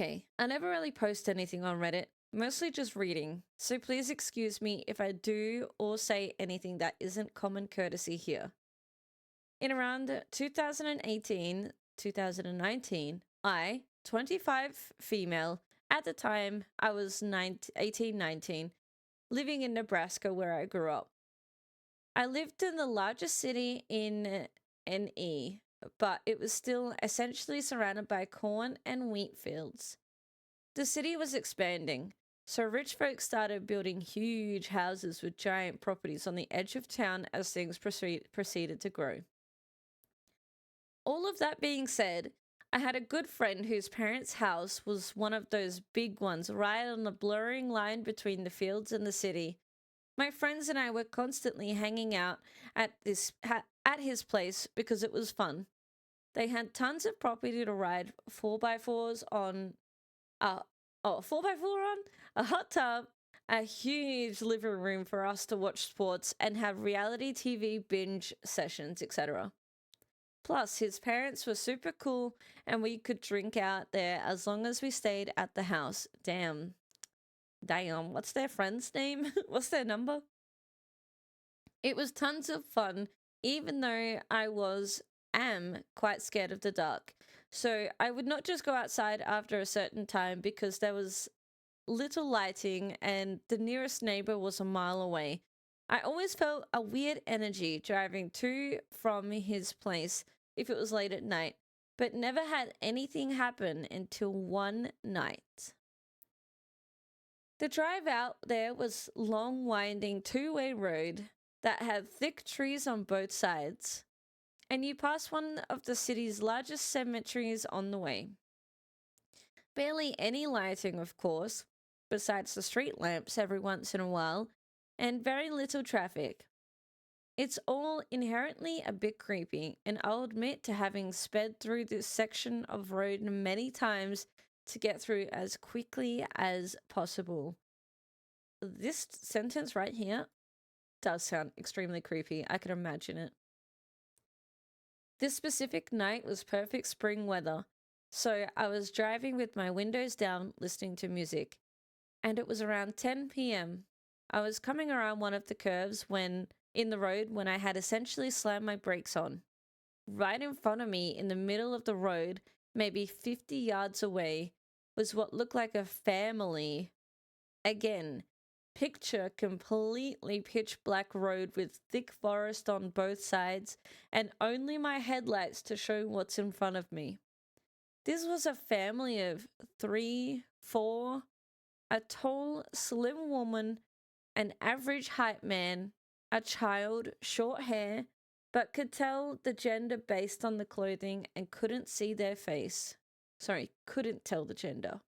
Okay, I never really post anything on Reddit, mostly just reading, so please excuse me if I do or say anything that isn't common courtesy here. In around 2018, 2019, I, 25 female, at the time I was 18, 19, living in Nebraska where I grew up. I lived in the largest city in NE, but it was still essentially surrounded by corn and wheat fields. The city was expanding, so rich folks started building huge houses with giant properties on the edge of town as things proceeded to grow. All of that being said, I had a good friend whose parents' house was one of those big ones right on the blurring line between the fields and the city. My friends and I were constantly hanging out at his place because it was fun. They had tons of property to ride 4x4s on, uh, 4x4 on, a hot tub, a huge living room for us to watch sports and have reality TV binge sessions, etc. Plus, his parents were super cool and we could drink out there as long as we stayed at the house. Damn. Damn. What's their friend's name? What's their number? It was tons of fun, even though am quite scared of the dark. So I would not just go outside after a certain time because there was little lighting and the nearest neighbor was a mile away. I always felt a weird energy driving to from his place if it was late at night, but never had anything happen until one night. The drive out there was long winding two-way road that had thick trees on both sides, and you passed one of the city's largest cemeteries on the way. Barely any lighting, of course, besides the street lamps every once in a while, and very little traffic. It's all inherently a bit creepy, and I'll admit to having sped through this section of road many times to get through as quickly as possible. This sentence right here does sound extremely creepy. I can imagine it. This specific night was perfect spring weather, so I was driving with my windows down listening to music, and it was around 10 p.m. I was coming around one of the curves in the road when I had essentially slammed my brakes on. Right in front of me in the middle of the road, maybe 50 yards away, was what looked like a family. Again, picture completely pitch black road with thick forest on both sides and only my headlights to show what's in front of me. This was a family of 3, 4, a tall, slim woman, an average height man, a child, short hair, but could tell the gender based on the clothing and couldn't see their face. Sorry, couldn't tell the gender.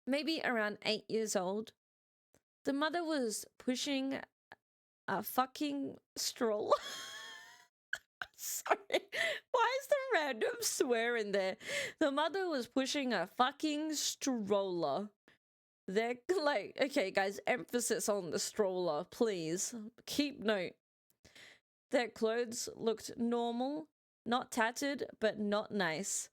Maybe around 8 years old. The mother was pushing a fucking stroller. Sorry, why is the random swear in there? The mother was pushing a fucking stroller. They're like, okay, guys, emphasis on the stroller, please. Keep note. Their clothes looked normal, not tattered, but not nice.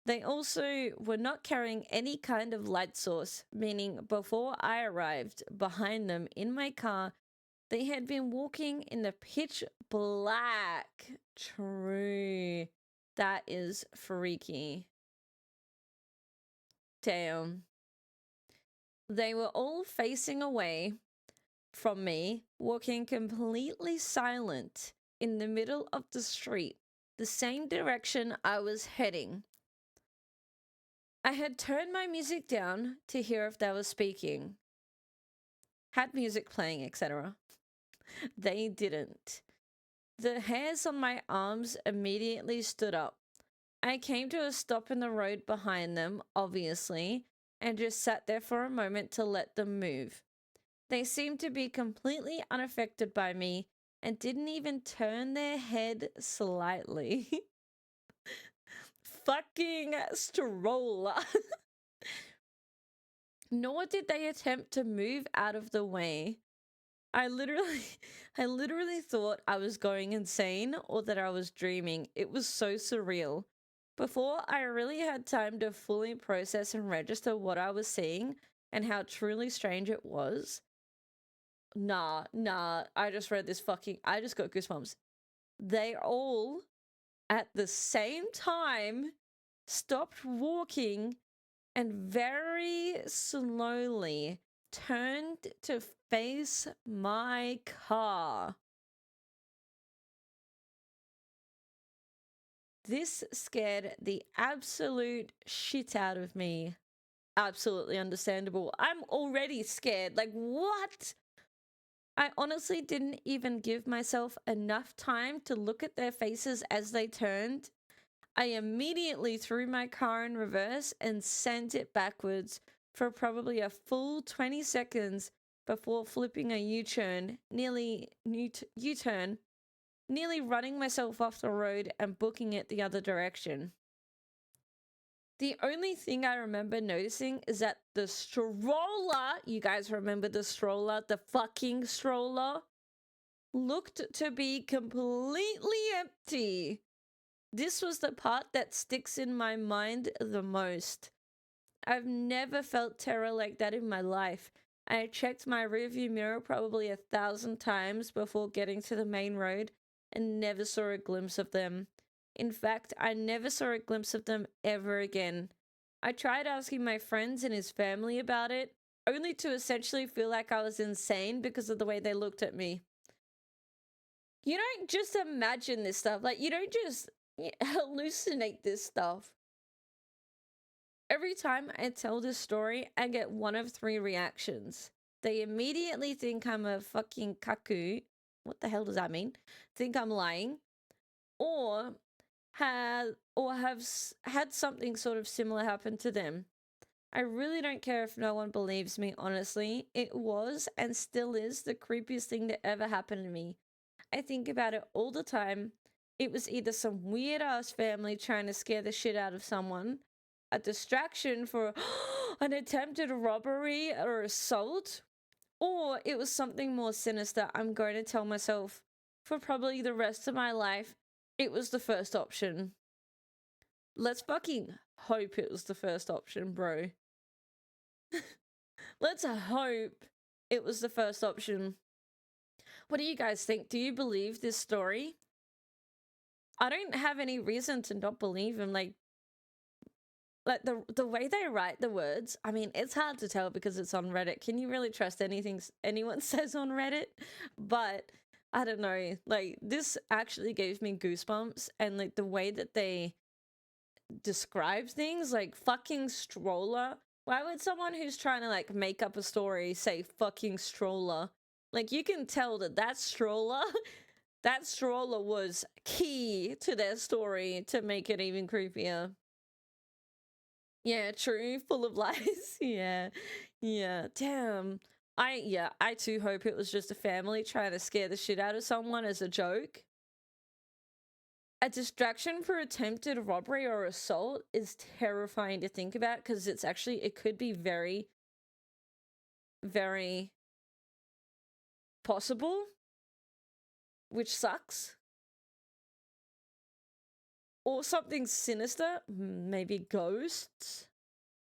They also were not carrying any kind of light source, meaning before I arrived behind them in my car, they had been walking in the pitch black. True. That is freaky. Damn. They were all facing away from me, walking completely silent in the middle of the street, the same direction I was heading. I had turned my music down to hear if they were speaking, had music playing, etc. They didn't. The hairs on my arms immediately stood up. I came to a stop in the road behind them, obviously, and just sat there for a moment to let them move. They seemed to be completely unaffected by me and didn't even turn their head slightly. Fucking stroller. Nor did they attempt to move out of the way. I literally thought I was going insane or that I was dreaming. It was so surreal. Before I really had time to fully process and register what I was seeing and how truly strange it was. Nah, I just read this I just got goosebumps. They all, at the same time, stopped walking and very slowly turned to face my car. This scared the absolute shit out of me. Absolutely understandable. I'm already scared. Like, what? I honestly didn't even give myself enough time to look at their faces as they turned. I immediately threw my car in reverse and sent it backwards for probably a full 20 seconds before flipping a U-turn, nearly running myself off the road and booking it the other direction. The only thing I remember noticing is that the stroller, you guys remember the stroller, the fucking stroller, looked to be completely empty. This was the part that sticks in my mind the most. I've never felt terror like that in my life. I checked my rearview mirror probably 1,000 times before getting to the main road and never saw a glimpse of them. In fact, I never saw a glimpse of them ever again. I tried asking my friends and his family about it, only to essentially feel like I was insane because of the way they looked at me. You don't just imagine this stuff. Like, you don't just hallucinate this stuff. Every time I tell this story, I get one of three reactions. They immediately think I'm a fucking kaku. What the hell does that mean? Think I'm lying. Or have had something sort of similar happen to them. I really don't care if no one believes me, honestly. It was and still is the creepiest thing that ever happened to me. I think about it all the time. It was either some weird ass family trying to scare the shit out of someone, a distraction for an attempted robbery or assault, or it was something more sinister. I'm going to tell myself for probably the rest of my life it was the first option. Let's fucking hope it was the first option, bro. Let's hope it was the first option. What do you guys think? Do you believe this story? I don't have any reason to not believe him. Like the way they write the words, I mean, it's hard to tell because it's on Reddit. Can you really trust anything anyone says on Reddit? But I don't know. Like, this actually gave me goosebumps, and like the way that they describe things, like fucking stroller. Why would someone who's trying to like make up a story say fucking stroller? Like, you can tell that stroller that stroller was key to their story to make it even creepier. Yeah, true. Full of lies. Yeah. Damn. I too hope it was just a family trying to scare the shit out of someone as a joke. A distraction for attempted robbery or assault is terrifying to think about because it could be very, very possible, which sucks. Or something sinister, maybe ghosts.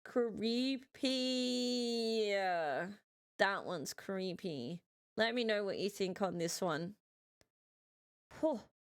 Creepy. That one's creepy. Let me know what you think on this one.